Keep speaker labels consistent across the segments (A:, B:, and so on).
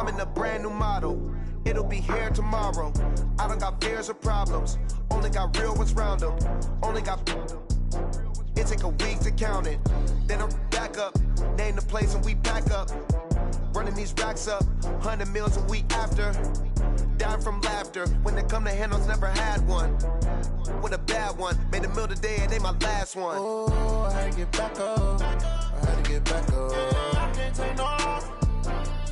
A: I'm in a brand new model. It'll be here tomorrow. I don't got fears or problems. Only got real ones round them. Only got... It take a week to count it. Then I'm back up. Name the place and we pack up. Running these racks up. 100 meals a week after. Dying from laughter. When they come to handles, never had one. With a bad one. Made a meal today and they my last one. Oh, I had to get back up. I had to get back up. I can't take no off.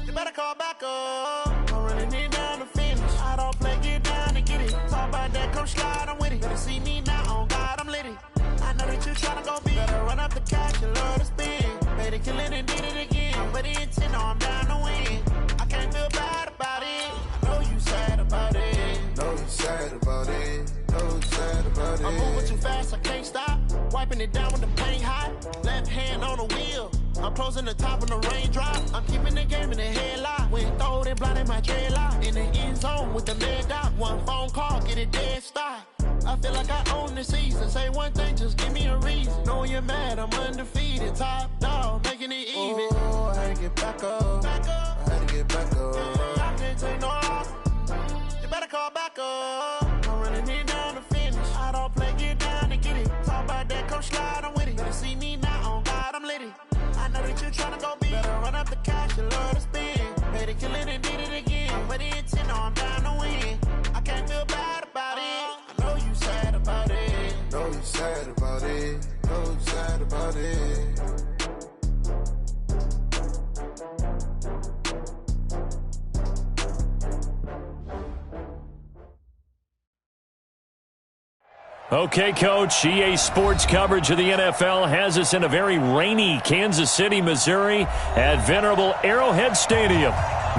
A: You better call back up. I'm running it down to finish. I don't play, get down and get it. Talk about that, come slide, I'm with it. Better see me now, on God, I'm litty. I know that you tryna go big. Better run up the cash, you love to spin. Made it kill it and did it again. But the intent, no, I'm down to win. I can't feel bad about it. I know you sad about it. Know you sad about it. Know you sad about it. I'm moving too fast, I can't stop. Wiping it down with the paint hot. Left hand on the wheel. I'm closing the top when the raindrop. I'm keeping the game in the headlock. When throw it, blinding my dreadlock. In the end zone with the mad dot. One phone call, get it dead stop. I feel like I own the season. Say one thing, just give me a reason. Knowing you're mad, I'm undefeated. Top dog, making it even. Oh, I had to get back up. I had to get back up. I can't take no off. You better call back up. I'm running it down to finish. I don't play, get down and get it. Talk about that, come slide, I'm with it. Better see me now, on God, I'm litty. I know that you tryna go big. Better run up the cash, you love to spin. Made it kill it and did it again. But the intent, no, I'm down to win. I can't feel bad about it. I know you sad about it. Know you sad about it. Know you sad about it.
B: Okay, Coach, EA Sports coverage of the NFL has us in a very rainy Kansas City, Missouri at venerable Arrowhead Stadium.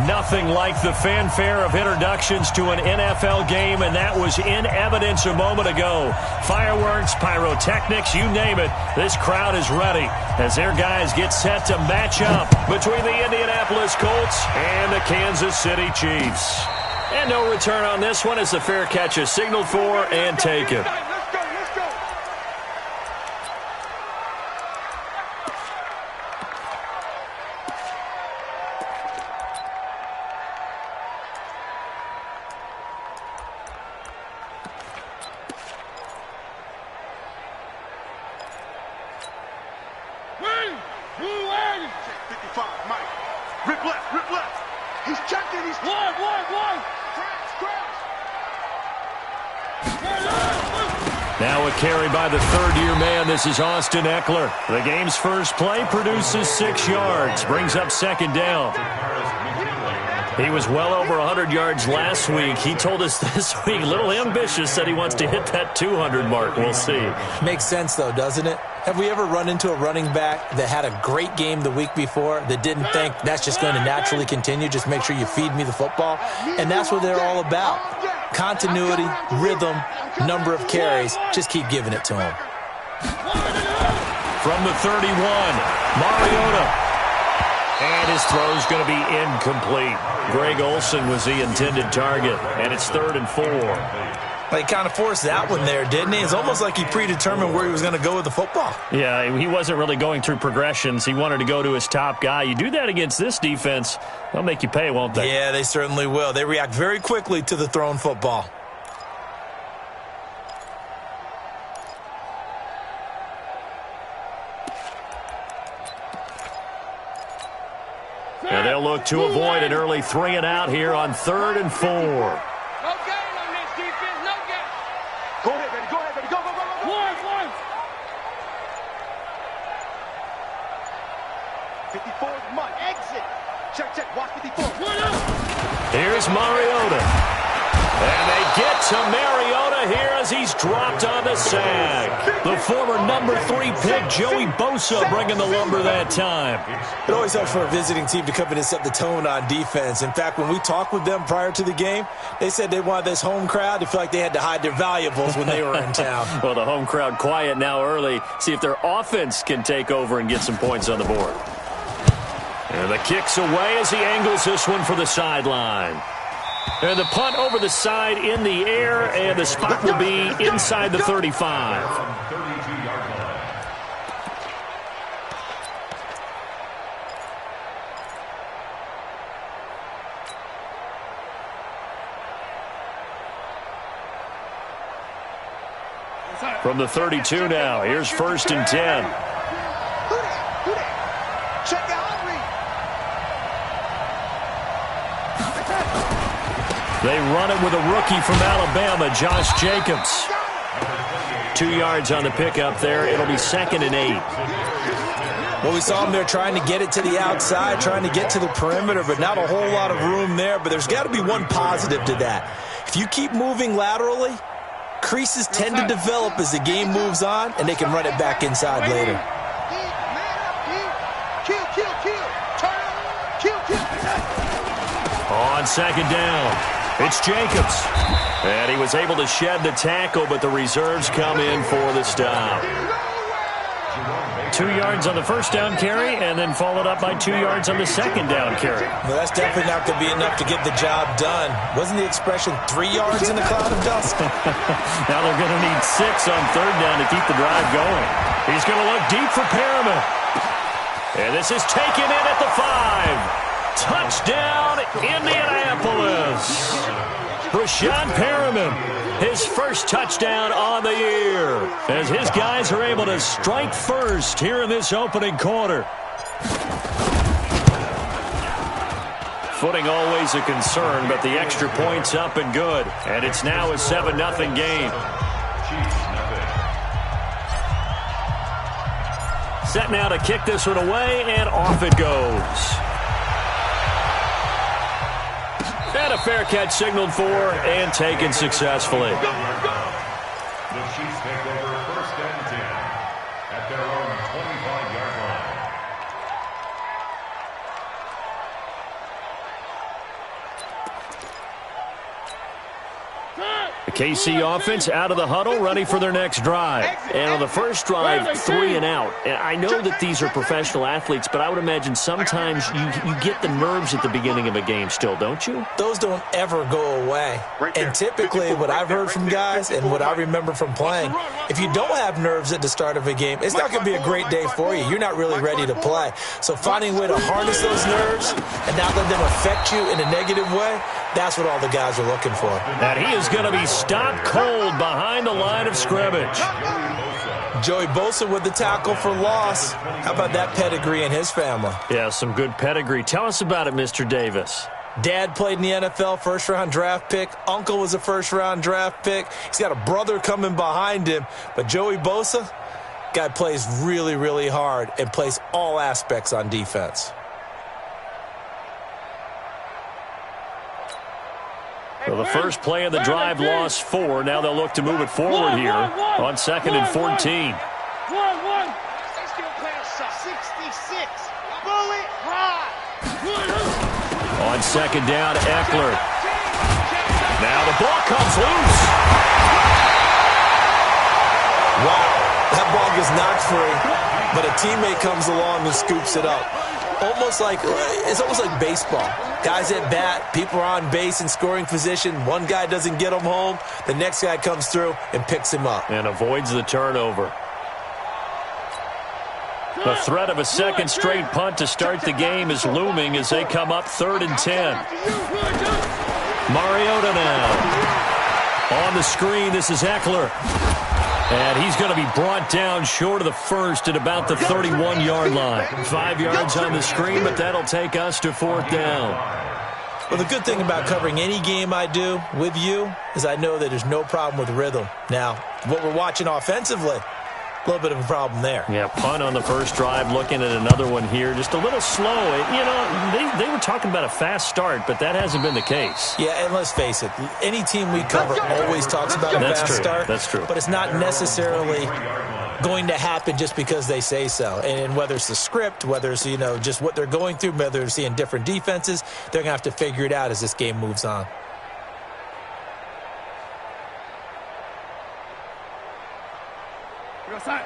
B: Nothing like the fanfare of introductions to an NFL game, and that was in evidence a moment ago. Fireworks, pyrotechnics, you name it, this crowd is ready as their guys get set to match up between the Indianapolis Colts and the Kansas City Chiefs. And no return on this one as the fair catch is signaled for and taken. Now a carry by the third-year man. This is Austin Eckler. The game's first play produces 6 yards, brings up second down. He was well over 100 yards last week. He told us this week, a little ambitious, said he wants to hit that 200 mark. We'll see.
C: Makes sense, though, doesn't it? Have we ever run into a running back that had a great game the week before that didn't think that's just going to naturally continue? Just make sure you feed me the football. And that's what they're all about. Continuity, rhythm, number of carries. Just keep giving it to him.
B: From the 31, Mariota. And his throw's going to be incomplete. Greg Olsen was the intended target, and it's 3rd and 4.
C: He kind of forced that one there, didn't he? It's almost like he predetermined where he was going to go with the football.
B: Yeah, he wasn't really going through progressions. He wanted to go to his top guy. You do that against this defense, they'll make you pay, won't they?
C: Yeah, they certainly will. They react very quickly to the thrown football.
B: And they'll look to avoid an early 3 and out here on 3rd and 4.
D: No gain on this defense, no gain.
A: Go ahead, baby, go ahead, baby, go.
D: One.
A: 54 is Mike. Exit. Check, watch 54.
B: Here's Mariota. And they get to Mariota here as he's dropped on the sack. The former number 3 pick, Joey Bosa, bringing the lumber that time.
C: It always helps for a visiting team to come in and set the tone on defense. In fact, when we talked with them prior to the game, they said they wanted this home crowd to feel like they had to hide their valuables when they were in town.
B: Well, the home crowd quiet now early. See if their offense can take over and get some points on the board. And the kick's away as he angles this one for the sideline. And the punt over the side in the air, and the spot will be inside the 35. From the 32 now, here's 1st and 10.
A: Check out Reed.
B: They run it with a rookie from Alabama, Josh Jacobs. 2 yards on the pickup there. It'll be 2nd and 8.
C: Well, we saw him there trying to get it to the outside, trying to get to the perimeter, but not a whole lot of room there. But there's got to be one positive to that. If you keep moving laterally, creases tend to develop as the game moves on, and they can run it back inside later.
B: On 2nd down, it's Jacobs. And he was able to shed the tackle, but the reserves come in for the stop. 2 yards on the 1st down carry, and then followed up by 2 yards on the 2nd down carry.
C: Well, that's definitely not going to be enough to get the job done. Wasn't the expression 3 yards in a cloud of dust?
B: Now they're going to need 6 on 3rd down to keep the drive going. He's going to look deep for Perriman. And this is taken in at the 5. Touchdown, Indianapolis. Brashad Perriman, his first touchdown on the year, as his guys are able to strike first here in this opening quarter. Footing always a concern, but the extra point's up and good. And it's now a 7-0 game. Set now to kick this one away, and off it goes. And a fair catch signaled for and taken successfully.
E: The Chiefs take over 1st and 10 at their own 25-yard line.
B: The KC offense out of the huddle, ready for their next drive. And on the first drive, 3 and out. And I know that these are professional athletes, but I would imagine sometimes you get the nerves at the beginning of a game still, don't you?
C: Those don't ever go away. And typically what I've heard from guys and what I remember from playing, if you don't have nerves at the start of a game, it's not going to be a great day for you. You're not really ready to play. So finding a way to harness those nerves and not let them affect you in a negative way, that's what all the guys are looking for.
B: And he is going to be stopped cold behind the line of scrimmage.
C: Joey Bosa with the tackle for loss. How about that pedigree in his family?
B: Yeah, some good pedigree. Tell us about it, Mr. Davis.
C: Dad played in the NFL, first-round draft pick. Uncle was a first-round draft pick. He's got a brother coming behind him. But Joey Bosa, guy plays really, really hard and plays all aspects on defense.
B: So the first play of the drive lost 4. Now they'll look to move it forward here on 2nd and 14.
D: They still playing 66. Bullet high.
B: On 2nd down, Eckler. Now the ball comes loose.
C: Wow, that ball gets knocked free, but a teammate comes along and scoops it up. It's almost like baseball. Guys at bat, people are on base in scoring position. One guy doesn't get him home. The next guy comes through and picks him up.
B: And avoids the turnover. The threat of a second straight punt to start the game is looming as they come up 3rd and 10. Mariota now. On the screen, this is Eckler. And he's going to be brought down short of the first at about the 31-yard line. 5 yards on the screen, but that'll take us to 4th down.
C: Well, the good thing about covering any game I do with you is I know that there's no problem with rhythm. Now, what we're watching offensively, a little bit of a problem there.
B: Yeah, punt on the first drive, looking at another one here. Just a little slow. You know, they were talking about a fast start, but that hasn't been the case.
C: Yeah, and let's face it, any team we cover always talks about a fast start.
B: That's true.
C: But it's not necessarily going to happen just because they say so. And whether it's the script, whether it's, just what they're going through, whether they're seeing different defenses, they're going to have to figure it out as this game moves on.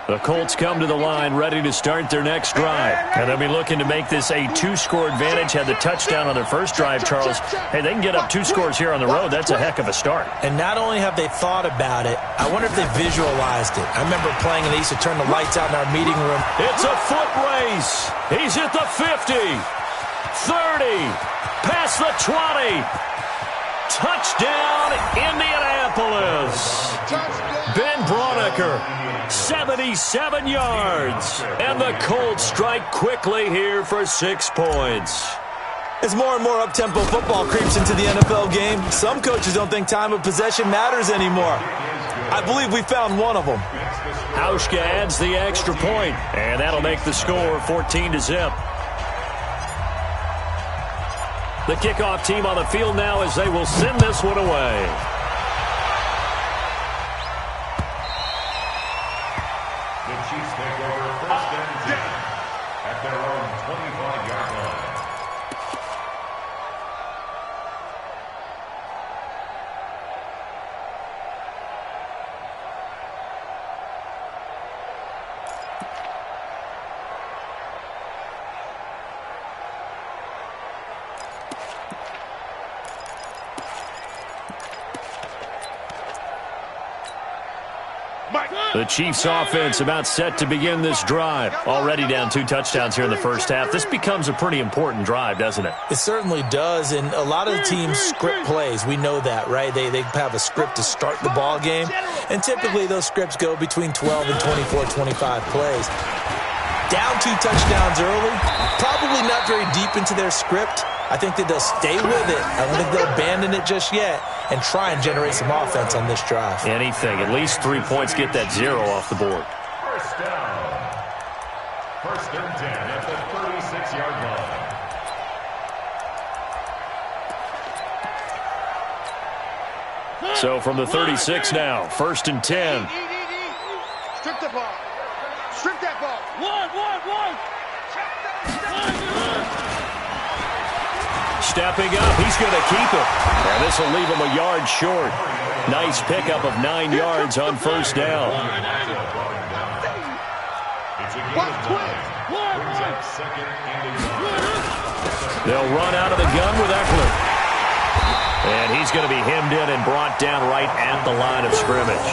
B: The Colts come to the line ready to start their next drive. And they'll be looking to make this a 2-score advantage. Had the touchdown on their first drive, Charles. Hey, they can get up 2 scores here on the road. That's a heck of a start.
C: And not only have they thought about it, I wonder if they visualized it. I remember playing and they used to turn the lights out in our meeting room.
B: It's a foot race. He's at the 50, 30, past the 20. Touchdown, Indianapolis. Ben Braunecker, 77 yards. And the Colts strike quickly here for 6 points.
C: As more and more up-tempo football creeps into the NFL game, some coaches don't think time of possession matters anymore. I believe we found one of them.
B: Hauschka adds the extra point, and that'll make the score 14-0. The kickoff team on the field now as they will send this one away.
E: The Chiefs take over 1st and 10 at their own 25-yard line.
B: The Chiefs offense about set to begin this drive. Already down 2 touchdowns here in the first half. This becomes a pretty important drive, doesn't it?
C: It certainly does, and a lot of the teams script plays. We know that, right? They have a script to start the ball game, and typically those scripts go between 12 and 24, 25 plays. Down 2 touchdowns early, probably not very deep into their script. I think that they'll stay with it. I don't think they'll abandon it just yet and try and generate some offense on this drive.
B: Anything. At least 3 points, get that 0 off the board.
E: First down. 1st and 10 at the 36-yard line.
B: So from the 36 now, 1st and 10.
D: Strip the ball. Strip that ball. One.
B: Stepping up, he's going to keep it. And this will leave him a yard short. Nice pickup of 9 yards on 1st down. They'll run out of the gun with Eckler. And he's going to be hemmed in and brought down right at the line of scrimmage.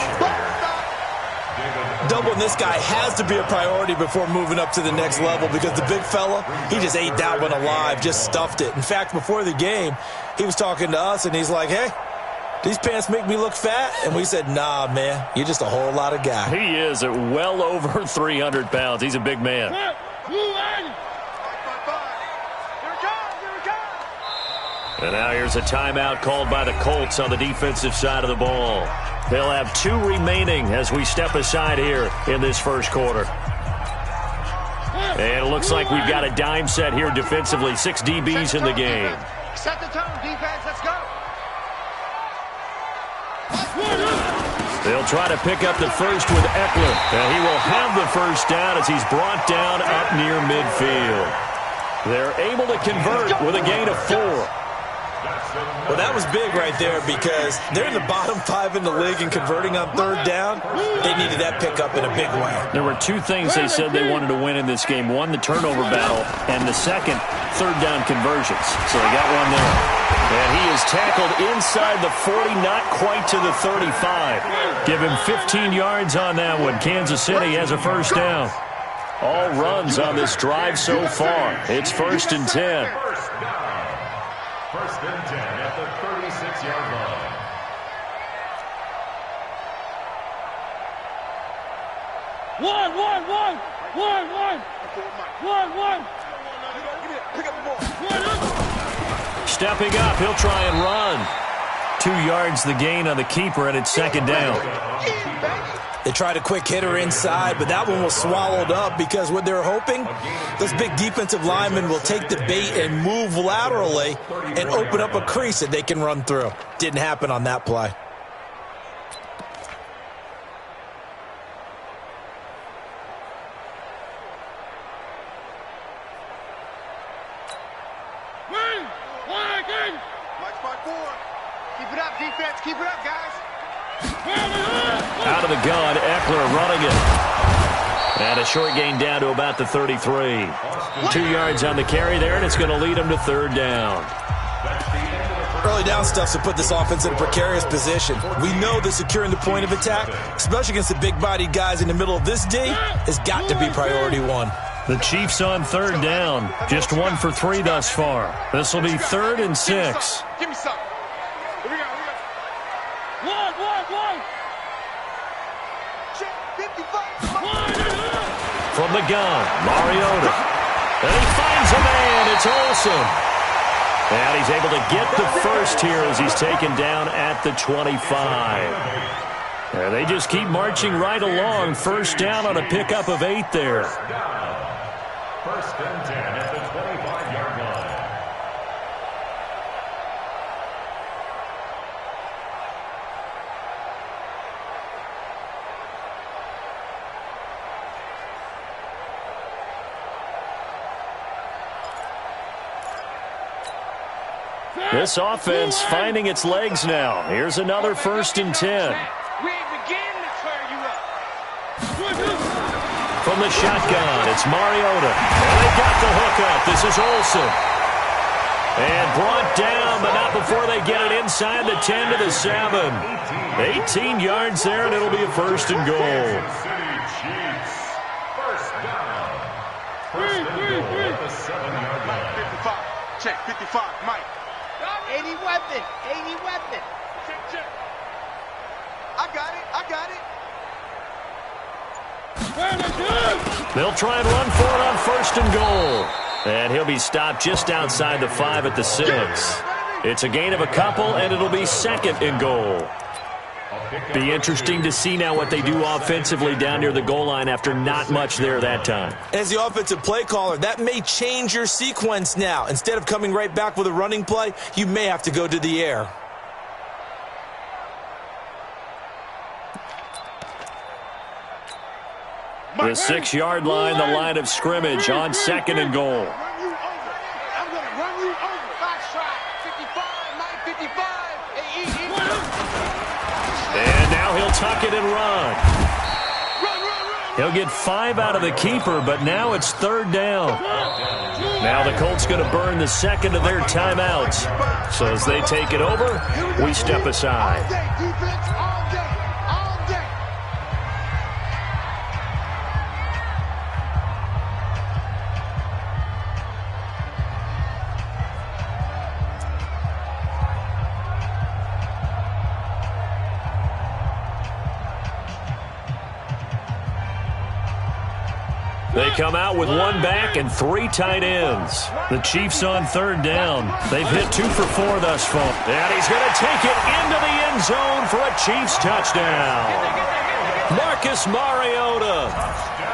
C: Doubling this guy has to be a priority before moving up to the next level because the big fella, he just ate that one alive, just stuffed it. In fact, before the game, he was talking to us, and he's like, hey, these pants make me look fat? And we said, nah, man, you're just a whole lot of guy.
B: He is at well over 300 pounds. He's a big man. And now here's a timeout called by the Colts on the defensive side of the ball. They'll have 2 remaining as we step aside here in this first quarter. And it looks like we've got a dime set here defensively. 6 DBs in the game.
D: Set the tone, defense. Let's go.
B: They'll try to pick up the first with Eckler. And he will have the first down as he's brought down up near midfield. They're able to convert with a gain of 4.
C: Well, that was big right there because they're in the bottom 5 in the league and converting on 3rd down. They needed that pickup in a big way.
B: There were 2 things they said they wanted to win in this game. One, the turnover battle, and the second, 3rd down conversions. So they got one there. And he is tackled inside the 40, not quite to the 35. Give him 15 yards on that one. Kansas City has a first down. All runs on this drive so far. It's 1st and 10.
E: 1st and 10 at the 36-yard line.
D: One.
B: Stepping up, he'll try and run. 2 yards the gain on the keeper, and it's 2nd down.
C: They tried a quick hitter inside, but that one was swallowed up because what they're hoping, those big defensive linemen will take the bait and move laterally and open up a crease that they can run through. Didn't happen on that play.
D: Keep it up, defense. Keep it up, guys.
B: Out of the gun, Eckler running it. And a short gain down to about the 33. 2 yards on the carry there, and it's going to lead him to 3rd down.
C: Early down stuff to put this offense in a precarious position. We know that securing the point of attack, especially against the big-bodied guys in the middle of this D, has got to be priority 1.
B: The Chiefs on 3rd down. Just 1 for 3 thus far. This will be 3rd and 6.
D: Give me some. Here we go.
B: from the gun. Mariota. And he finds a man. It's Olsen. And he's able to get the first here as he's taken down at the 25. And they just keep marching right along. First down on a pickup of 8 there.
E: First and 10 at the 25-yard line.
B: This offense finding its legs now. Here's another first and 10.
D: We ain't beginning to clear you up.
B: From the shotgun, it's Mariota. And they got the hookup. This is Olsen. And brought down, but not before they get it inside the 10 to the 7. 18 yards there, and it'll be a first and goal.
E: City Chiefs. First down. First and goal at the 7-yard line.
D: 55. Check. 55. Mike. 80 weapon. 80 weapon. Check. I got it.
B: They'll try and run for it on first and goal. And he'll be stopped just outside the 5 at the 6. It's a gain of a couple, and it'll be second and goal. Be interesting to see now what they do offensively down near the goal line after not much there that time.
C: As the offensive play caller, that may change your sequence now. Instead of coming right back with a running play, you may have to go to the air.
B: The 6-yard line, the line of scrimmage on second and goal.
D: Run you over. I'm going to run you over. Box try. 55. Mike 55.
B: And now he'll tuck it and run.
D: Run.
B: He'll get 5 out of the keeper, but now it's third down. Now the Colts going to burn the second of their timeouts. So as they take it over, we step aside.
D: All day, defense. All day.
B: They come out with 1 back and 3 tight ends. The Chiefs on third down. They've hit 2 for 4 thus far. And he's going to take it into the end zone for a Chiefs touchdown. Marcus Mariota,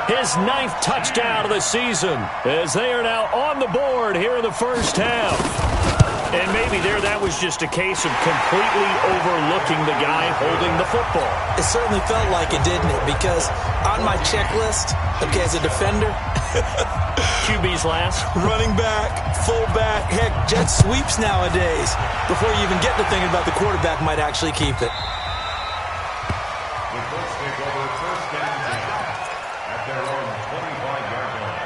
B: his 9th touchdown of the season, as they are now on the board here in the first half. And maybe that was just a case of completely overlooking the guy holding the football.
C: It certainly felt like it, didn't it? Because on my checklist, okay, as a defender,
B: QB's last.
C: running back, fullback, heck, jet sweeps nowadays. Before you even get to thinking about the quarterback might actually keep it.
E: The Colts take over first and 10 at their own 25-yard line.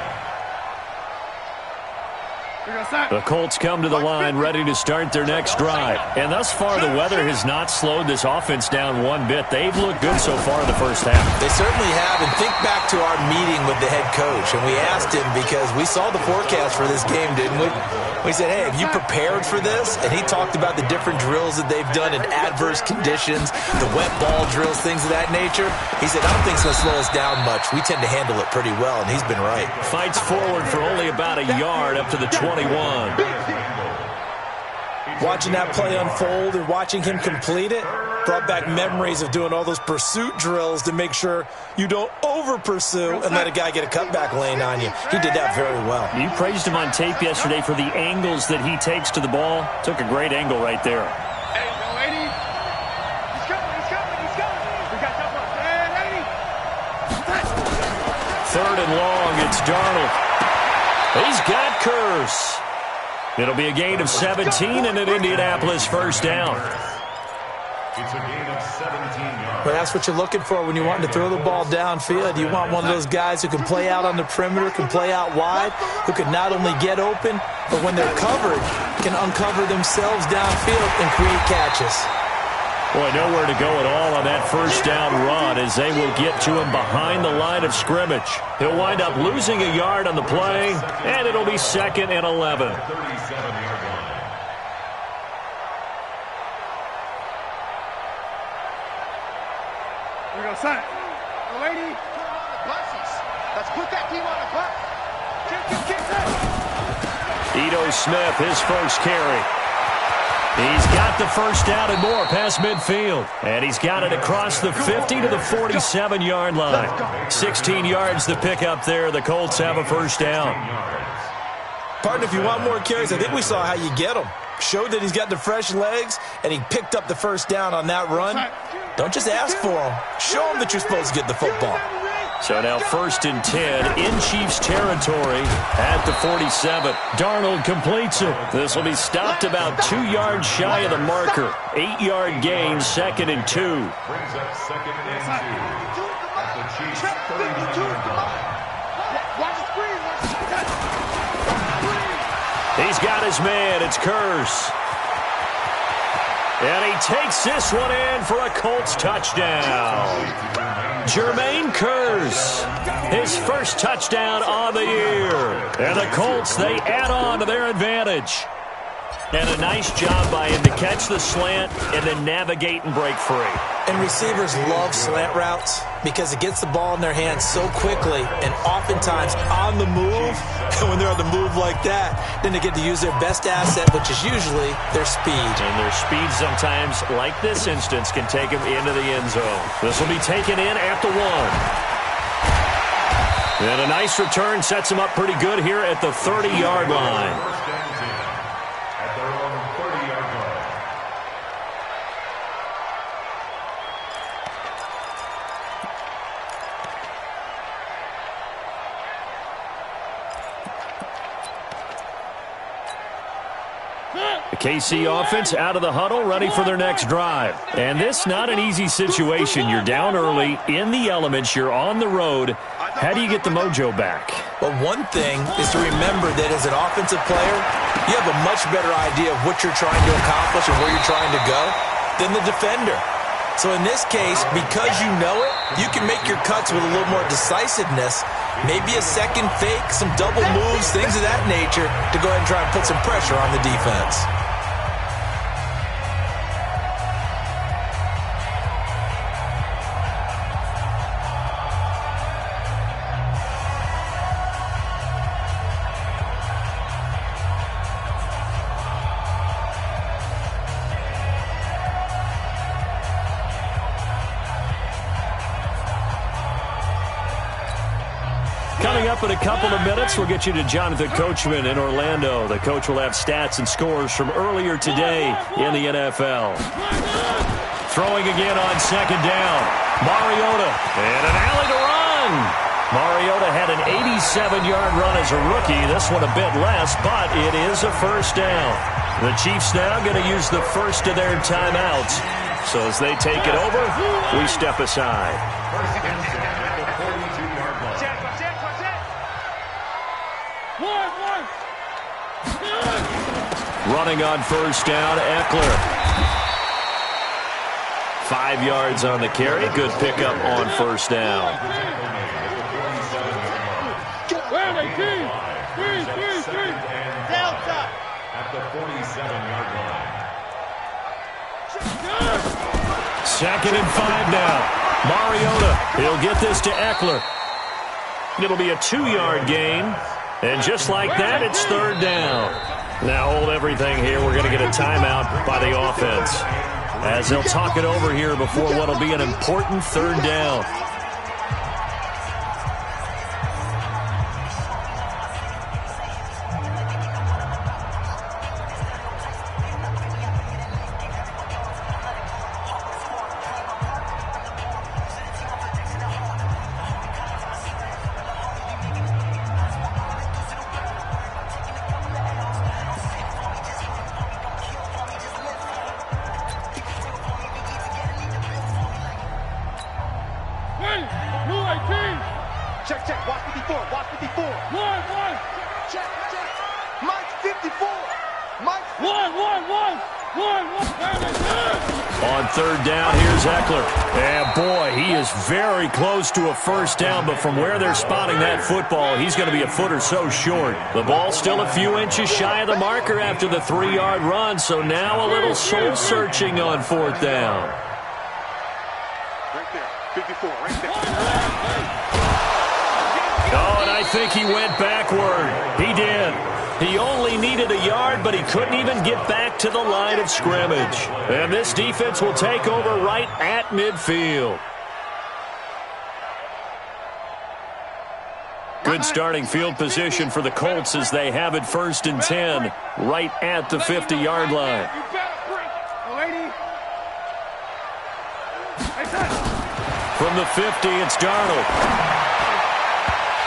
B: The Colts come to the line ready to start their next drive. And thus far, the weather has not slowed this offense down one bit. They've looked good so far in the first half.
C: They certainly have. And think back to our meeting with the head coach. And we asked him because we saw the forecast for this game, didn't we? We said, hey, have you prepared for this? And he talked about the different drills that they've done in adverse conditions, the wet ball drills, things of that nature. He said, I don't think it's going to slow us down much. We tend to handle it pretty well, and he's been right.
B: Fights forward for only about a yard up to the 21.
C: Watching that play unfold and watching him complete it brought back memories of doing all those pursuit drills to make sure you don't over-pursue and let a guy get a cutback lane on you. He did that very well.
B: You praised him on tape yesterday for the angles that he takes to the ball. Took a great angle right there.
D: Hey, no, 80. He's coming. We got that one. Hey, 80.
B: Third and long, it's Darnold. He's got Curse. It'll be a gain of 17 and an Indianapolis first down.
E: It's a gain of 17 yards.
C: But that's what you're looking for when you're wanting to throw the ball downfield. You want one of those guys who can play out on the perimeter, can play out wide, who can not only get open, but when they're covered, can uncover themselves downfield and create catches.
B: Boy, nowhere to go at all on that first down run as they will get to him behind the line of scrimmage. He'll wind up losing a yard on the play, and it'll be second and 11.
E: 37-yard line.
D: We go, son. Lady, buses. Let's put that team on the clock.
B: Ito Smith, his first carry. He's got the first down and more past midfield. And he's got it across the 50 to the 47-yard line. 16 yards to pick up there. The Colts have a first down.
C: Partner, if you want more carries, I think we saw how you get them. Showed that he's got the fresh legs, and he picked up the first down on that run. Don't just ask for him. Show him that you're supposed to get the football.
B: So now 1st and 10 in Chiefs territory at the 47. Darnold completes it. This will be stopped about 2 yards shy of the marker. 8-yard gain, 2nd and 2.
E: Brings up 2nd and 2 at the Chiefs 31-yard line.
D: Watch the screen.
B: He's got his man. It's Curse. And he takes this one in for a Colts touchdown. Jermaine Curse, his first touchdown on the year. And the Colts, they add on to their advantage. And a nice job by him to catch the slant and then navigate and break free.
C: And receivers love slant routes because it gets the ball in their hands so quickly and oftentimes on the move. And when they're on the move like that, then they get to use their best asset, which is usually their speed.
B: And their speed sometimes, like this instance, can take them into the end zone. This will be taken in at the 1. And a nice return sets him up pretty good here at the 30-yard line.
E: At their own 30-yard line.
B: The KC offense out of the huddle, ready for their next drive. And this not an easy situation. You're down early, in the elements, you're on the road. How do you get the mojo back?
C: Well, one thing is to remember that as an offensive player, you have a much better idea of what you're trying to accomplish and where you're trying to go than the defender. So in this case, because you know it, you can make your cuts with a little more decisiveness, maybe a second fake, some double moves, things of that nature, to go ahead and try and put some pressure on the defense.
B: Coming up in a couple of minutes, we'll get you to Jonathan Coachman in Orlando. The coach will have stats and scores from earlier today in the NFL. Throwing again on 2nd down. Mariota and an alley to run. Mariota had an 87-yard run as a rookie. This one a bit less, but it is a first down. The Chiefs now going to use the first of their timeouts. So as they take it over, we step aside. Running on first down, Eckler. 5 yards on the carry. Good pickup on first down.
E: At the 47-yard line.
B: 2nd and 5 now. Mariota, he'll get this to Eckler. It'll be a 2-yard gain. And just like that, it's 3rd down. Now hold everything here. We're going to get a timeout by the offense as they'll talk it over here before what will be an important 3rd down.
D: Check, check. Watch 54. Watch 54. One. Check, check. Mike's 54. Mike's one.
B: On 3rd down, here's Eckler. And boy, he is very close to a first down, but from where they're spotting that football, he's going to be a foot or so short. The ball's still a few inches shy of the marker after the 3-yard run, so now a little soul-searching on 4th down.
D: Right there. 54, right there.
B: Oh, and I think he went backward. He did. He only needed a yard, but he couldn't even get back to the line of scrimmage. And this defense will take over right at midfield. Good starting field position for the Colts as they have it 1st and 10 right at the 50-yard line. From the 50, it's Darnold.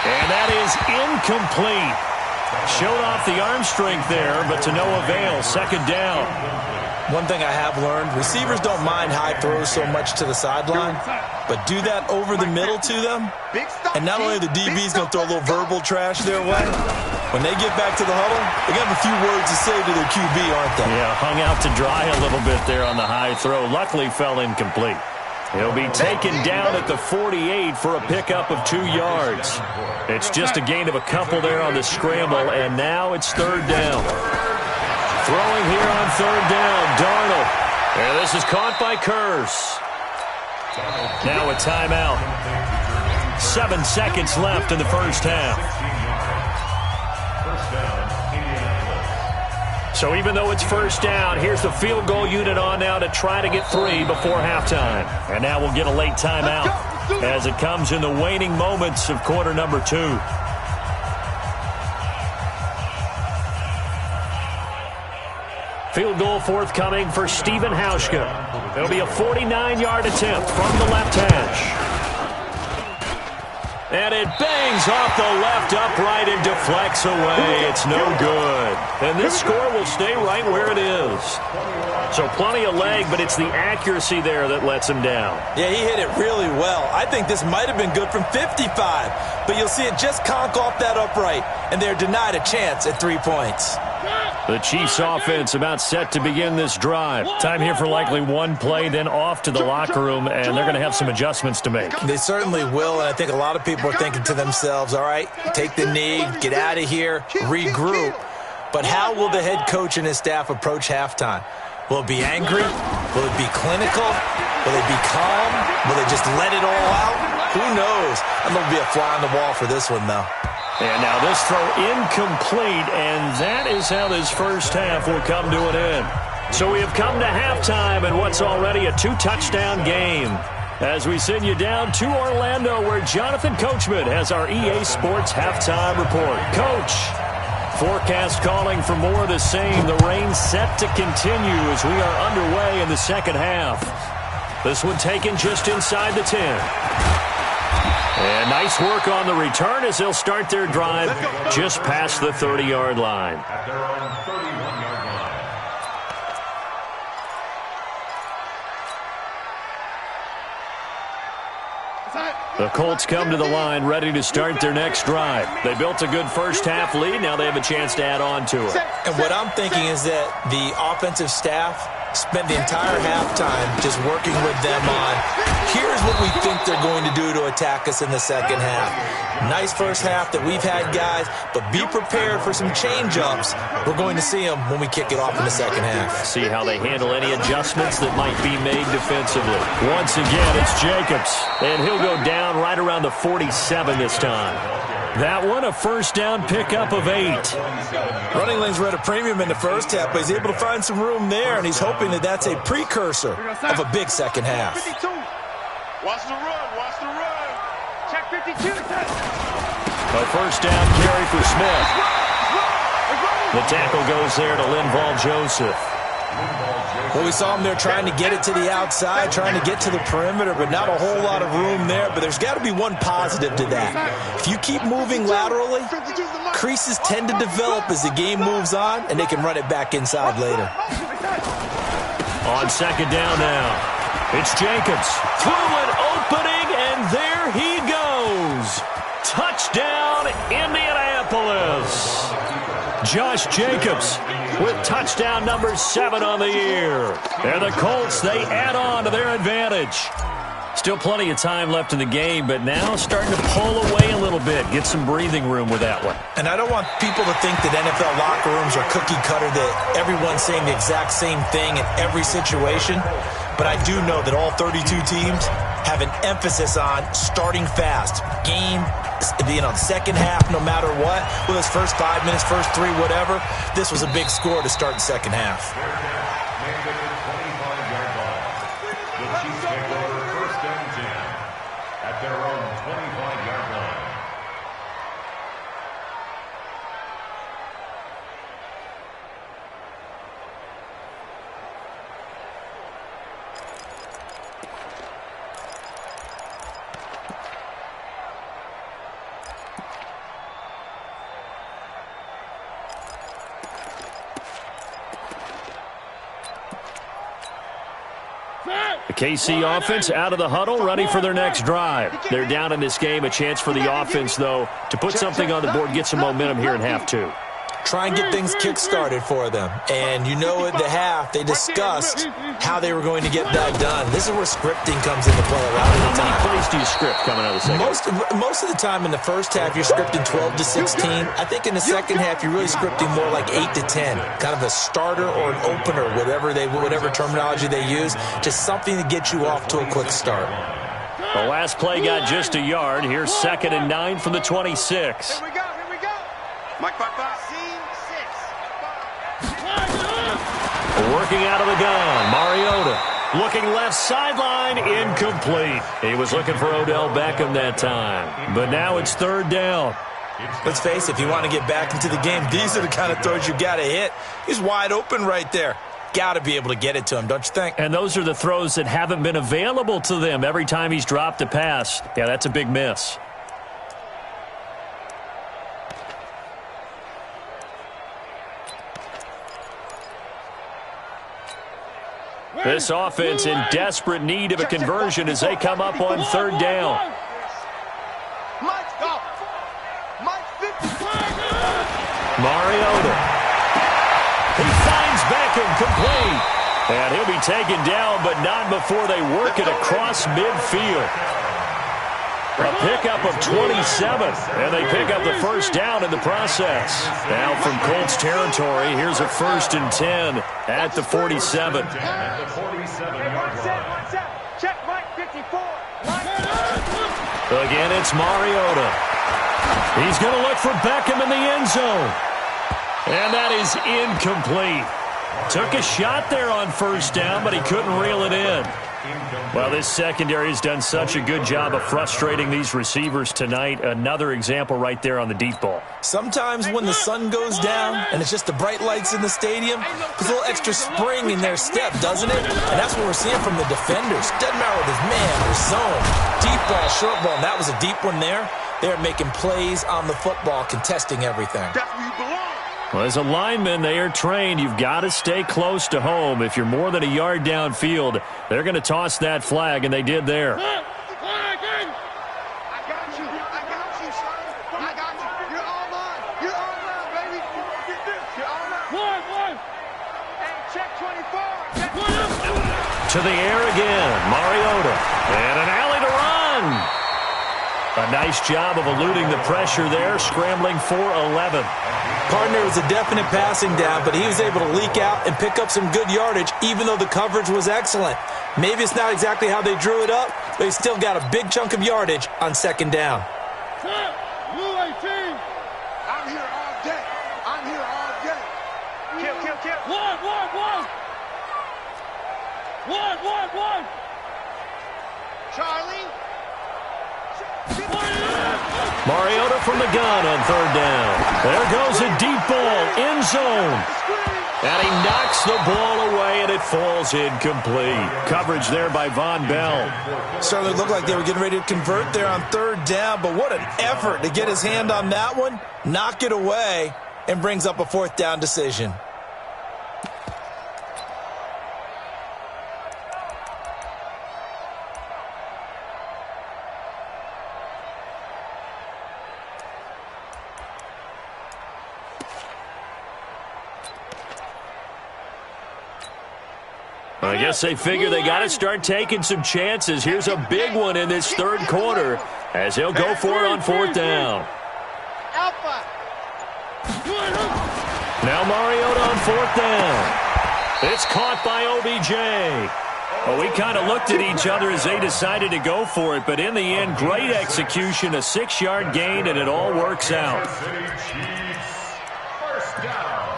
B: And that is incomplete. Showed off the arm strength there, but to no avail. 2nd down.
C: One thing I have learned, receivers don't mind high throws so much to the sideline, but do that over the middle to them, and not only the DB's going to throw a little verbal trash their way, when they get back to the huddle, they're going to have a few words to say to their QB, aren't they?
B: Yeah, hung out to dry a little bit there on the high throw. Luckily fell incomplete. He'll be taken down at the 48 for a pickup of 2 yards. It's just a gain of a couple there on the scramble, and now it's 3rd down. Throwing here on 3rd down, Darnold. And this is caught by Curse. Now a timeout. 7 seconds left in the first half. So even though it's 1st down, here's the field goal unit on now to try to get 3 before halftime. And now we'll get a late timeout as it comes in the waning moments of quarter number 2. Field goal forthcoming for Stephen Hauschka. It'll be a 49-yard attempt from the left hash. And it bangs off the left upright and deflects away. It's no good. And this score will stay right where it is. So plenty of leg, but it's the accuracy there that lets him down.
C: Yeah, he hit it really well. I think this might have been good from 55, but you'll see it just conk off that upright, and they're denied a chance at 3 points.
B: The Chiefs offense about set to begin this drive. Time here for likely one play, then off to the locker room, and they're going to have some adjustments to make.
C: They certainly will, and I think a lot of people are thinking to themselves, all right, take the knee, get out of here, regroup. But how will the head coach and his staff approach halftime? Will it be angry? Will it be clinical? Will they be calm? Will they just let it all out? Who knows? I'm going to be a fly on the wall for this one, though.
B: And now this throw incomplete, and that is how this first half will come to an end. So we have come to halftime in what's already a 2-touchdown game. As we send you down to Orlando, where Jonathan Coachman has our EA Sports halftime report. Coach, forecast calling for more of the same. The rain set to continue as we are underway in the second half. This one taken just inside the 10. And nice work on the return as they'll start their drive just past the 30-yard line.
E: At their own 31-yard line.
B: The Colts come to the line ready to start their next drive. They built a good first-half lead. Now they have a chance to add on to it.
C: And what I'm thinking is that the offensive staff spent the entire halftime just working with them on, here's what we think they're going to do to attack us in the second half. Nice first half that we've had, guys, but be prepared for some change-ups. We're going to see them when we kick it off in the second half.
B: See how they handle any adjustments that might be made defensively. Once again, it's Jacobs, and he'll go down right around the 47 this time. That one, a first down pickup of 8.
C: Running lanes were at a premium in the first half, but he's able to find some room there, and he's hoping that that's a precursor of a big second half.
D: 52. Watch the run. Watch the run. Check 52.
B: A first down carry for Smith. The tackle goes there to Linval Joseph.
C: Well, we saw him there trying to get it to the outside, trying to get to the perimeter, but not a whole lot of room there. But there's got to be one positive to that. If you keep moving laterally, creases tend to develop as the game moves on, and they can run it back inside later.
B: On second down now, it's Jacobs. Through an opening, and there he goes. Touchdown, Indianapolis. Josh Jacobs with touchdown number 7 on the year. And the Colts, they add on to their advantage. Still plenty of time left in the game, but now starting to pull away a little bit. Get some breathing room with that one.
C: And I don't want people to think that NFL locker rooms are cookie cutter, that everyone's saying the exact same thing in every situation. But I do know that all 32 teams have an emphasis on starting fast. Game, second half, no matter what, with his first 5 minutes, first 3, whatever, this was a big score to start the second half.
E: The Chiefs take over first and 10 at their own 25-yard line.
B: The KC offense out of the huddle, ready for their next drive. They're down in this game. A chance for the offense, though, to put something on the board, get some momentum here in half 2.
C: Try and get things kick-started for them. And you know at the half, they discussed how they were going to get that done. This is where scripting comes into play a lot of the time.
B: How many plays do you script coming out of the second?
C: Most of the time in the first half, you're scripting 12 to 16. I think in the second half, you're really scripting more like 8 to 10. Kind of a starter or an opener, whatever terminology they use. Just something to get you off to a quick start.
B: The last play got just a yard. Here's 2nd and 9 from the 26.
D: Here we go. Mike,
B: Working out of the gun, Mariota. Looking left sideline, incomplete. He was looking for Odell Beckham that time. But now it's 3rd down.
C: Let's face it, if you want to get back into the game, these are the kind of throws you got to hit. He's wide open right there. Got to be able to get it to him, don't you think?
B: And those are the throws that haven't been available to them every time he's dropped a pass. Yeah, that's a big miss. This offense in desperate need of a conversion as they come up on 3rd down. Mariota. He finds Beckham complete. And he'll be taken down, but not before they work it across midfield. A pickup of 27, and they pick up the first down in the process. Now from Colts territory, here's a 1st and 10 at the 47.
E: At the 47-yard line.
D: Check right 54.
B: Again, it's Mariota. He's going to look for Beckham in the end zone. And that is incomplete. Took a shot there on 1st down, but he couldn't reel it in. Well, this secondary has done such a good job of frustrating these receivers tonight. Another example right there on the deep ball.
C: Sometimes when the sun goes down and it's just the bright lights in the stadium, there's a little extra spring in their step, doesn't it? And that's what we're seeing from the defenders. Doesn't matter with his man or zone. Deep ball, short ball, and that was a deep one there. They're making plays on the football, contesting everything.
D: That's where you belong.
B: Well, as a lineman, they are trained. You've got to stay close to home. If you're more than a yard downfield, they're going to toss that flag, and they did there.
D: I got you, son. I got you. You're all mine. You're all mine, baby. You're all mine. Hey, check 24.
B: To the air again, Mariota. And an alley to run. A nice job of eluding the pressure there, scrambling for 11.
C: Partner was a definite passing down, but he was able to leak out and pick up some good yardage, even though the coverage was excellent. Maybe it's not exactly how they drew it up, but he still got a big chunk of yardage on 2nd down.
D: Blue 18. I'm here all day. Kill. One. Charlie.
B: Mariota from the gun on 3rd down. There goes a deep ball, end zone. And he knocks the ball away, and it falls incomplete. Coverage there by Von Bell.
C: Certainly looked like they were getting ready to convert there on 3rd down, but what an effort to get his hand on that one, knock it away, and brings up a 4th down decision.
B: I guess they figure they got to start taking some chances. Here's a big one in this 3rd quarter as he'll go for it on 4th down.
D: Alpha.
B: Now Mariota on 4th down. It's caught by OBJ. Well, we kind of looked at each other as they decided to go for it, but in the end, great execution, a 6-yard gain, and it all works out.
E: First down.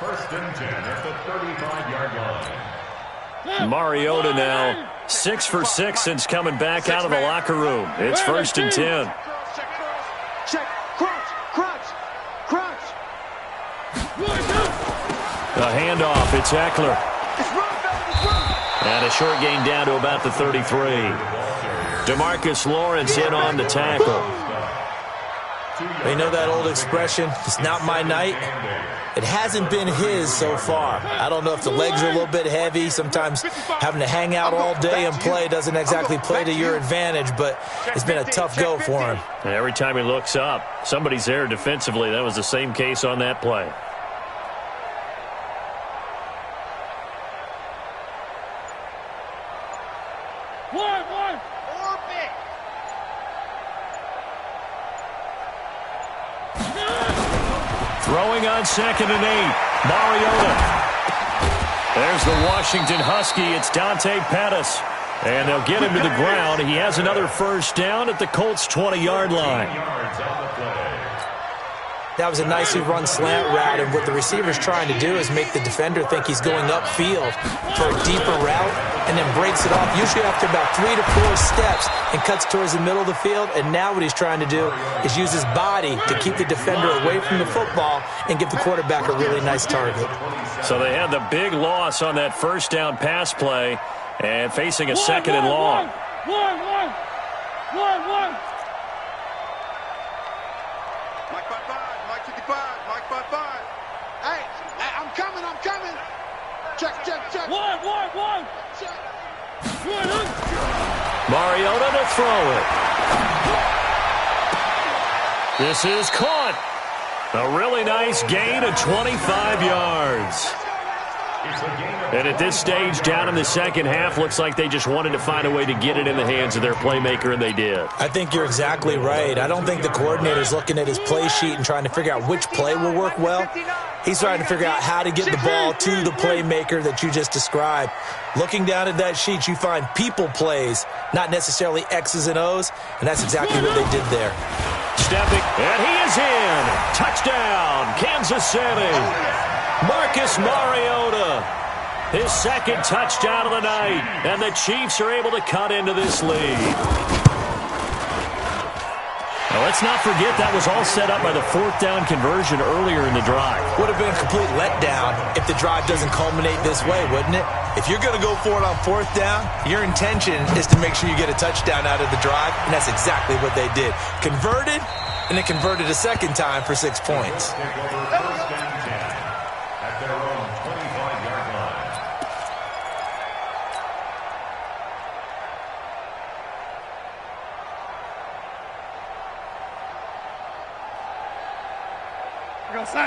E: First and 10 at the 35-yard line.
B: Mariota now 6 for 6 since coming back out of the locker room. It's first and 10.
D: Check, crunch, crunch, crunch.
B: A handoff, it's Eckler. And a short gain down to about the 33. DeMarcus Lawrence in on the tackle.
C: You know that old expression, it's not my night? It hasn't been his so far. I don't know if the legs are a little bit heavy. Sometimes having to hang out all day and play doesn't exactly play to your advantage, but it's been a tough go for him.
B: And every time he looks up, somebody's there defensively. That was the same case on that play. Throwing on 2nd and 8. Mariota. There's the Washington Husky. It's Dante Pettis. And they'll get him to the ground. He has another first down at the Colts' 20-yard line.
C: That was a nicely run slant route, and what the receiver's trying to do is make the defender think he's going upfield for a deeper route and then breaks it off, usually after about 3 to 4 steps, and cuts towards the middle of the field. And now what he's trying to do is use his body to keep the defender away from the football and give the quarterback a really nice target.
B: So they had the big loss on that first down pass play and facing a second and long.
D: Hey, I'm coming. Check.
F: One.
D: Check.
B: Mariota to throw it. This is caught. A really nice gain of 25 yards. And at this stage, down in the second half, looks like they just wanted to find a way to get it in the hands of their playmaker, and they did.
C: I think you're exactly right. I don't think the coordinator's looking at his play sheet and trying to figure out which play will work well. He's trying to figure out how to get the ball to the playmaker that you just described. Looking down at that sheet, you find people plays, not necessarily X's and O's, and that's exactly what they did there.
B: Stepping, and he is in. Touchdown, Kansas City. Marcus Mariota, his second touchdown of the night, and the Chiefs are able to cut into this lead. Now, let's not forget that was all set up by the 4th down conversion earlier in the drive.
C: Would have been a complete letdown if the drive doesn't culminate this way, wouldn't it? If you're going to go for it on 4th down, your intention is to make sure you get a touchdown out of the drive, and that's exactly what they did. Converted, and then converted a second time for 6 points.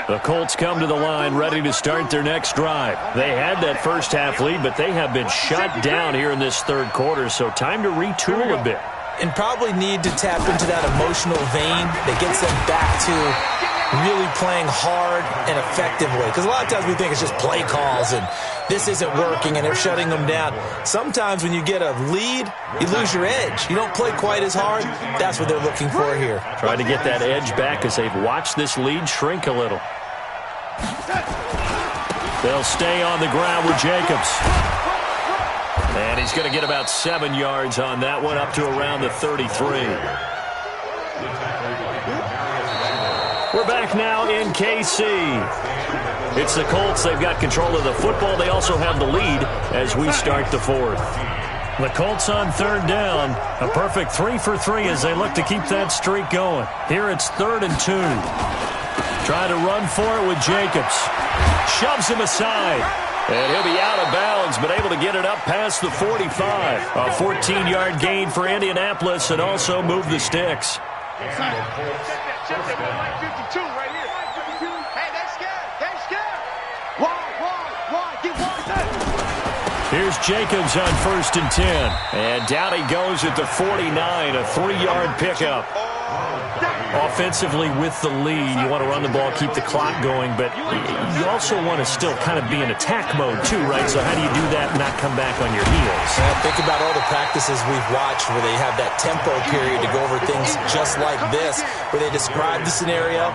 B: The Colts come to the line ready to start their next drive. They had that first half lead, but they have been shut down here in this third quarter, so time to retool a bit.
C: And probably need to tap into that emotional vein that gets them back to really playing hard and effectively. Because a lot of times we think it's just play calls and this isn't working and they're shutting them down. Sometimes when you get a lead, you lose your edge. You don't play quite as hard. That's what they're looking for here.
B: Trying to get that edge back as they've watched this lead shrink a little. They'll stay on the ground with Jacobs. And he's going to get about 7 yards on that one, up to around the 33. We're back now in KC. It's the Colts. They've got control of the football. They also have the lead as we start the fourth. The Colts on 3rd down. A perfect 3 for 3 as they look to keep that streak going. Here it's 3rd and 2. Trying to run for it with Jacobs. Shoves him aside. And he'll be out of bounds, but able to get it up past the 45. A 14-yard gain for Indianapolis and also move the sticks. Here's Jacobs on 1st and 10. And down he goes at the 49, a 3-yard pickup. Offensively with the lead, you want to run the ball, keep the clock going, but you also want to still kind of be in attack mode too, right? So how do you do that and not come back on your heels?
C: Think about all the practices we've watched where they have that tempo period to go over things just like this, where they describe the scenario,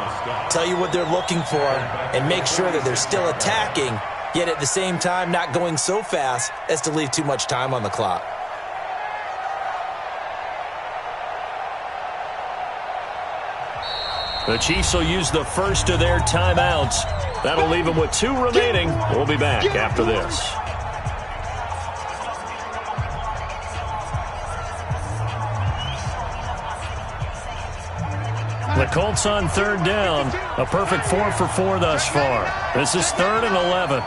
C: tell you what they're looking for, and make sure that they're still attacking, yet at the same time not going so fast as to leave too much time on the clock.
B: The Chiefs will use the first of their timeouts. That'll leave them with 2 remaining. We'll be back after this. The Colts on 3rd down. A perfect 4 for 4 thus far. This is 3rd and 11.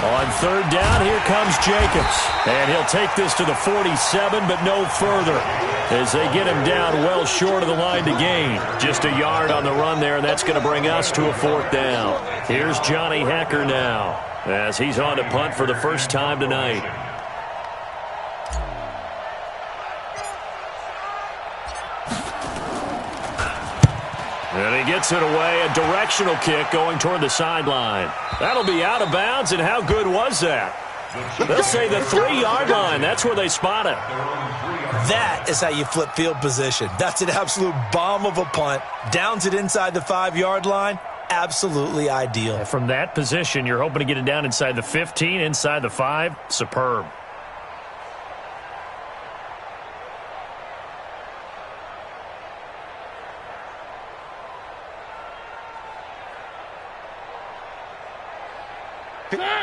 B: On 3rd down, here comes Jacobs. And he'll take this to the 47, but no further, as they get him down well short of the line to gain. Just a yard on the run there, and that's going to bring us to a 4th down. Here's Johnny Hekker now, as he's on to punt for the first time tonight. And he gets it away, a directional kick going toward the sideline. That'll be out of bounds, and how good was that? They'll say the 3-yard line. That's where they spot it.
C: That is how you flip field position. That's an absolute bomb of a punt. Downs it inside the 5-yard line. Absolutely ideal.
B: And from that position, you're hoping to get it down inside the 15, inside the 5. Superb.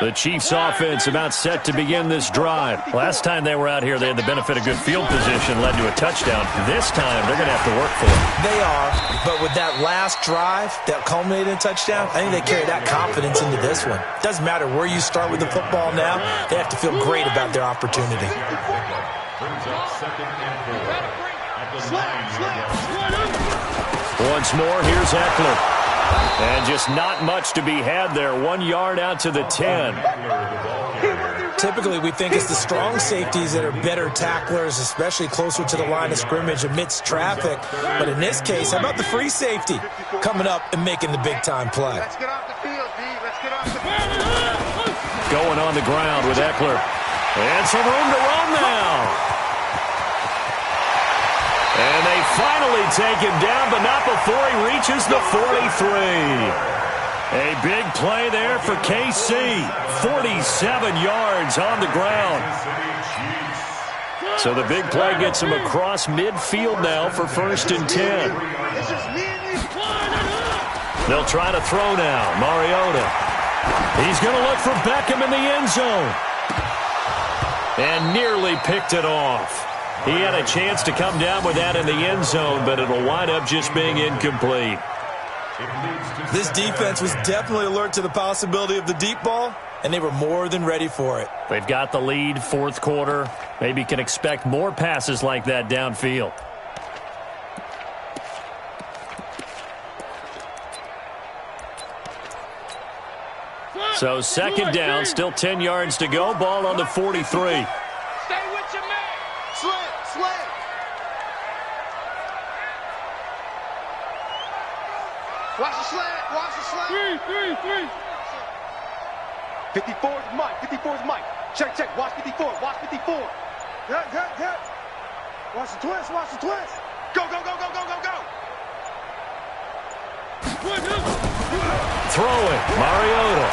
B: The Chiefs offense about set to begin this drive. Last time they were out here, they had the benefit of good field position, led to a touchdown. This time, they're going to have to work for it.
C: They are, but with that last drive that culminated in a touchdown, I think they carry that confidence into this one. Doesn't matter where you start with the football now, they have to feel great about their opportunity.
B: Once more, here's Eckler. And just not much to be had there. 1 yard out to the 10.
C: Typically, we think it's the strong safeties that are better tacklers, especially closer to the line of scrimmage amidst traffic. But in this case, how about the free safety coming up and making the big-time play?
D: Let's get off the field, D. Let's get off the field.
B: Going on the ground with Eckler. And some room to run now. And they finally take him down, but not before he reaches the 43. A big play there for KC. 47 yards on the ground. So the big play gets him across midfield now for 1st and 10. They'll try to throw now. Mariota. He's going to look for Beckham in the end zone. And nearly picked it off. He had a chance to come down with that in the end zone, but it'll wind up just being incomplete.
C: This defense was definitely alert to the possibility of the deep ball, and they were more than ready for it.
B: They've got the lead, 4th quarter. Maybe can expect more passes like that downfield. So 2nd down, still 10 yards to go. Ball on the 43.
D: Stay with your man. Slant. Watch the slant. 54 is Mike. Check. Watch 54. Good. Watch the twist. Go.
B: Throwing. Mariota.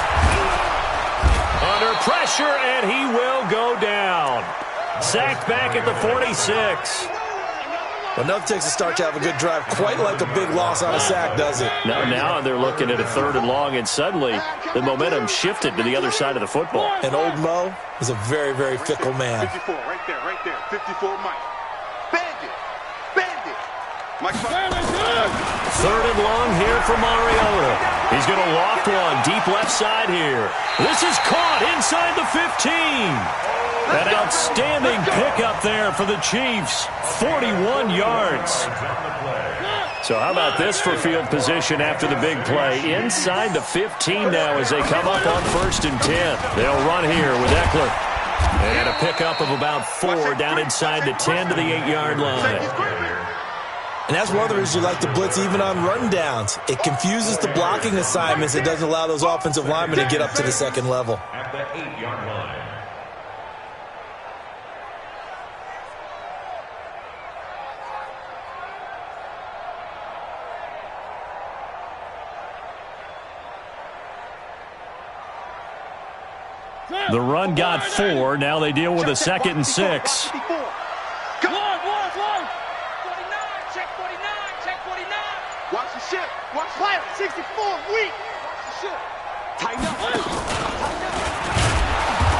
B: Under pressure, and he will go down. Sacked back at the 46.
C: Well, nothing takes a start to have a good drive quite like a big loss on a sack, does it?
B: Now they're looking at a 3rd and long, and suddenly the momentum shifted to the other side of the football.
C: And old Mo is a very, very fickle man.
D: 54, right there. 54, Mike. Bandit. Mike.
B: 3rd and long here for Mariota. He's going to loft one deep left side here. This is caught inside the 15. An outstanding pickup there for the Chiefs. 41 yards. So how about this for field position after the big play? Inside the 15 now as they come up on 1st and 10. They'll run here with Eckler. And a pickup of about 4 down inside the 10 to the 8-yard line.
C: And that's one of the reasons you like to blitz even on rundowns. It confuses the blocking assignments. It doesn't allow those offensive linemen to get up to the second level.
E: At the 8-yard line.
B: The run got 4. Now they deal with a 2nd and 6.
F: One. 49, check 49, check 49.
D: Watch the ship. Watch the player. 64, weak. Watch the ship. Tighten up.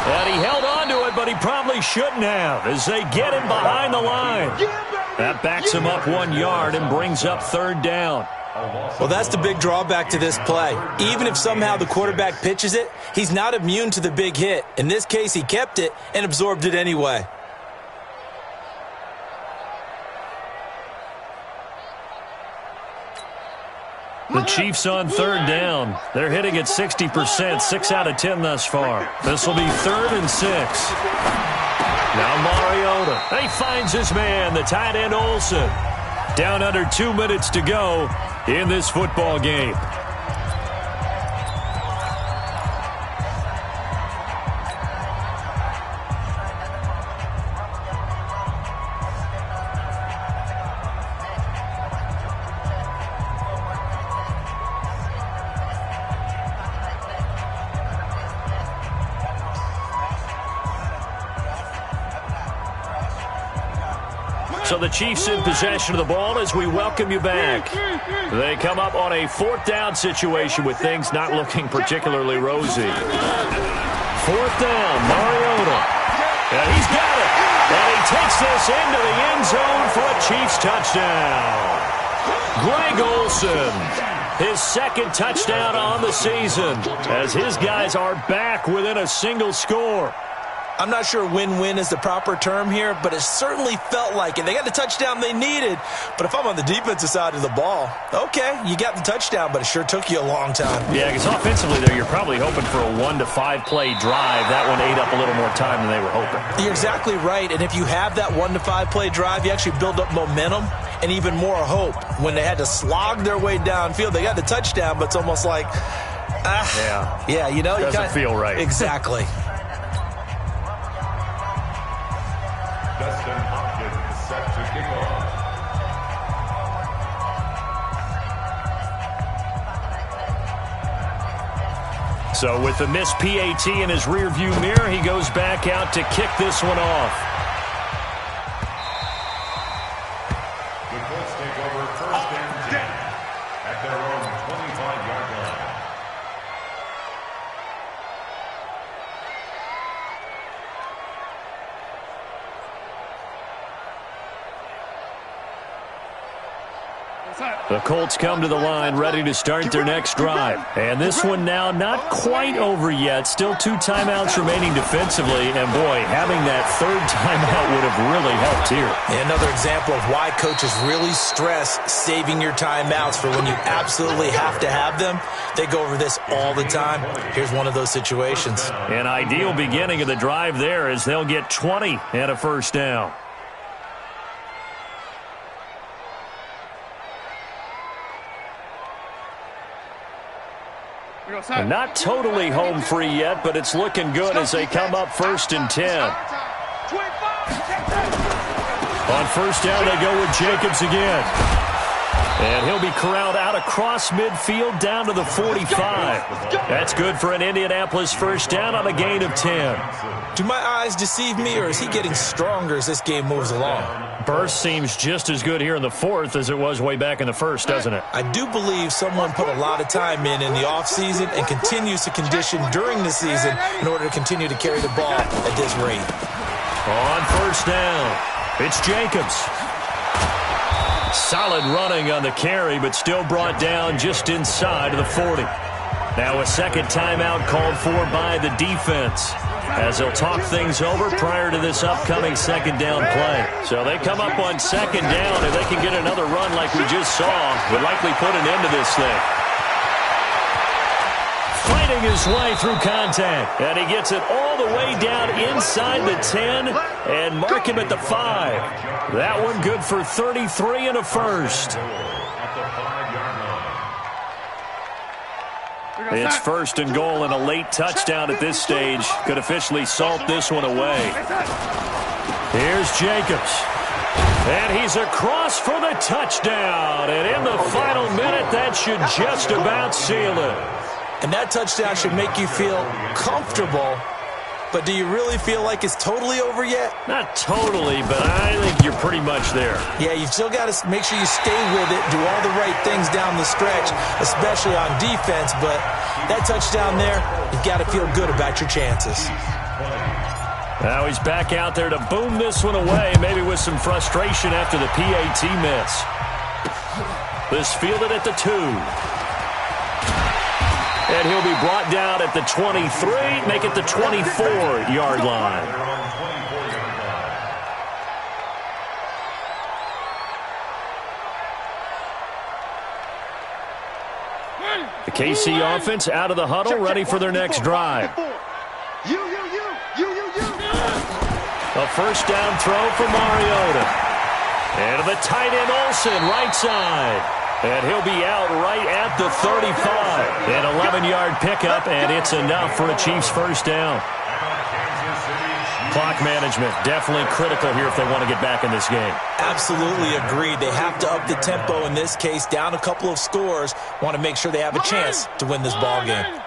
B: And he held on to it, but he probably shouldn't have as they get him behind the line. That backs him up 1 yard and brings up 3rd down.
C: Well, that's the big drawback to this play. Even if somehow the quarterback pitches it, he's not immune to the big hit. In this case, he kept it and absorbed it anyway.
B: The Chiefs on 3rd down. They're hitting at 60%, 6 out of 10 thus far. This will be 3rd and 6. Now Mariota. He finds his man, the tight end Olsen. Down under 2 minutes to go in this football game. So the Chiefs in possession of the ball as we welcome you back. They come up on a 4th down situation with things not looking particularly rosy. 4th down, Mariota. And he's got it. And he takes this into the end zone for a Chiefs touchdown. Greg Olsen, his 2nd touchdown on the season as his guys are back within a single score.
C: I'm not sure win-win is the proper term here, but it certainly felt like it. They got the touchdown they needed, but if I'm on the defensive side of the ball, okay, you got the touchdown, but it sure took you a long time.
B: Yeah, because offensively there, you're probably hoping for a 1 to 5 play drive. That one ate up a little more time than they were hoping.
C: You're exactly right, and if you have that 1 to 5 play drive, you actually build up momentum and even more hope. When they had to slog their way downfield, they got the touchdown, but it's almost like, yeah, you know,
B: doesn't feel right.
C: Exactly.
E: Dustin Hopkins set to kick off.
B: So with the missed PAT in his rearview mirror, he goes back out to kick this one off.
E: The Colts take over 1st and 10 at their own 25-yard line.
B: The Colts come to the line ready to start their next drive. And this one now not quite over yet. Still 2 timeouts remaining defensively. And, boy, having that 3rd timeout would have really helped here.
C: Another example of why coaches really stress saving your timeouts for when you absolutely have to have them. They go over this all the time. Here's one of those situations.
B: An ideal beginning of the drive there as they'll get 20 and a 1st down. And not totally home free yet, but it's looking good as they come up 1st and 10. On 1st down, they go with Jacobs again. And he'll be corralled out across midfield down to the 45. That's good for an Indianapolis 1st down on a gain of 10.
C: Do my eyes deceive me, or is he getting stronger as this game moves along?
B: Burst seems just as good here in the 4th as it was way back in the 1st, doesn't it?
C: I do believe someone put a lot of time in the offseason and continues to condition during the season in order to continue to carry the ball at this rate.
B: On 1st down, it's Jacobs. Solid running on the carry, but still brought down just inside of the 40. Now a 2nd timeout called for by the defense as they'll talk things over prior to this upcoming 2nd down play. So they come up on 2nd down. If they can get another run like we just saw, would likely put an end to this thing. Fighting fighting his way through contact. And he gets it all the way down inside the 10 and mark him at the 5. That one good for 33 and a first. It's first and goal, and a late touchdown at this stage could officially salt this one away. Here's Jacobs. And he's across for the touchdown. And in the final minute, that should just about seal it.
C: And that touchdown should make you feel comfortable. But do you really feel like it's totally over yet?
B: Not totally, but I think you're pretty much there.
C: Yeah, you've still got to make sure you stay with it, do all the right things down the stretch, especially on defense. But that touchdown there, you've got to feel good about your chances.
B: Now he's back out there to boom this one away, maybe with some frustration after the PAT miss. This fielded at the 2. And he'll be brought down at the 23, make it the 24-yard line. The KC offense out of the huddle, ready for their next drive. A first down throw for Mariota. And to the tight end Olsen, right side. And he'll be out right at the 35. An 11-yard pickup, and it's enough for a Chiefs first down. Clock management, definitely critical here if they want to get back in this game.
C: Absolutely agreed. They have to up the tempo in this case, down a couple of scores. Want to make sure they have a chance to win this ball game.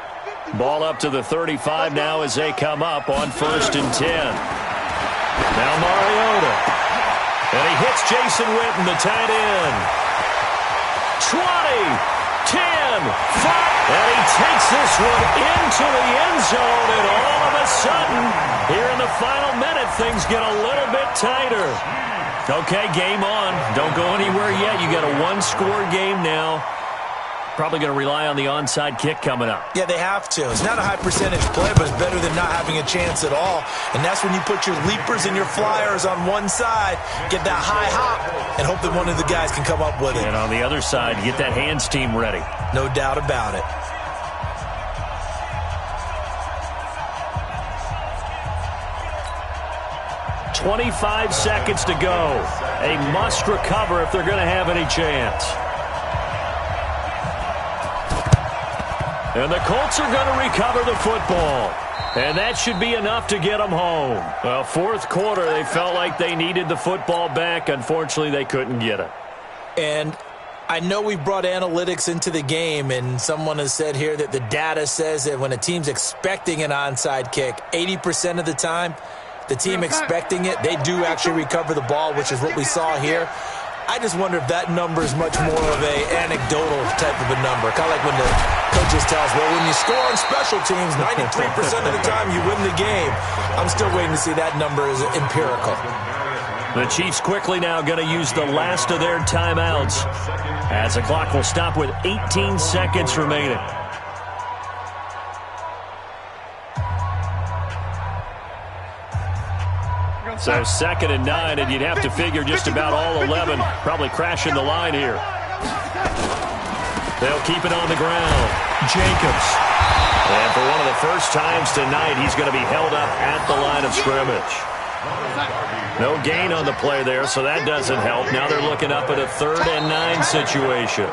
B: Ball up to the 35 now as they come up on first and 10. Now Mariota. And he hits Jason Witten, the tight end. 20, 10, 5, and he takes this one into the end zone, and all of a sudden, here in the final minute, things get a little bit tighter. Okay, game on. Don't go anywhere yet. You got a one-score game now. Probably going to rely on the onside kick coming up.
C: Yeah, they have to. It's not a high-percentage play, but it's better than not having a chance at all. And that's when you put your leapers and your flyers on one side, get that high hop, and hope that one of the guys can come up with it.
B: And on the other side, get that hands team ready.
C: No doubt about it.
B: .25 seconds to go. A must recover if they're going to have any chance. And the Colts are going to recover the football. And that should be enough to get them home. Well, fourth quarter, they felt like they needed the football back. Unfortunately, they couldn't get it.
C: And I know we brought analytics into the game, and someone has said here that the data says that when a team's expecting an onside kick, 80% of the time, the team expecting it, they do actually recover the ball, which is what we saw here. I just wonder if that number is much more of a anecdotal type of a number. Kind of like when the coaches tell us, well, when you score on special teams, 93% of the time you win the game. I'm still waiting to see that number is empirical.
B: The Chiefs quickly now going to use the last of their timeouts as the clock will stop with 18 seconds remaining. So 2nd and 9, and you'd have to figure just about all 11 probably crashing the line here. They'll keep it on the ground. Jacobs. And for one of the first times tonight, he's going to be held up at the line of scrimmage. No gain on the play there, so that doesn't help. Now they're looking up at a 3rd and 9 situation.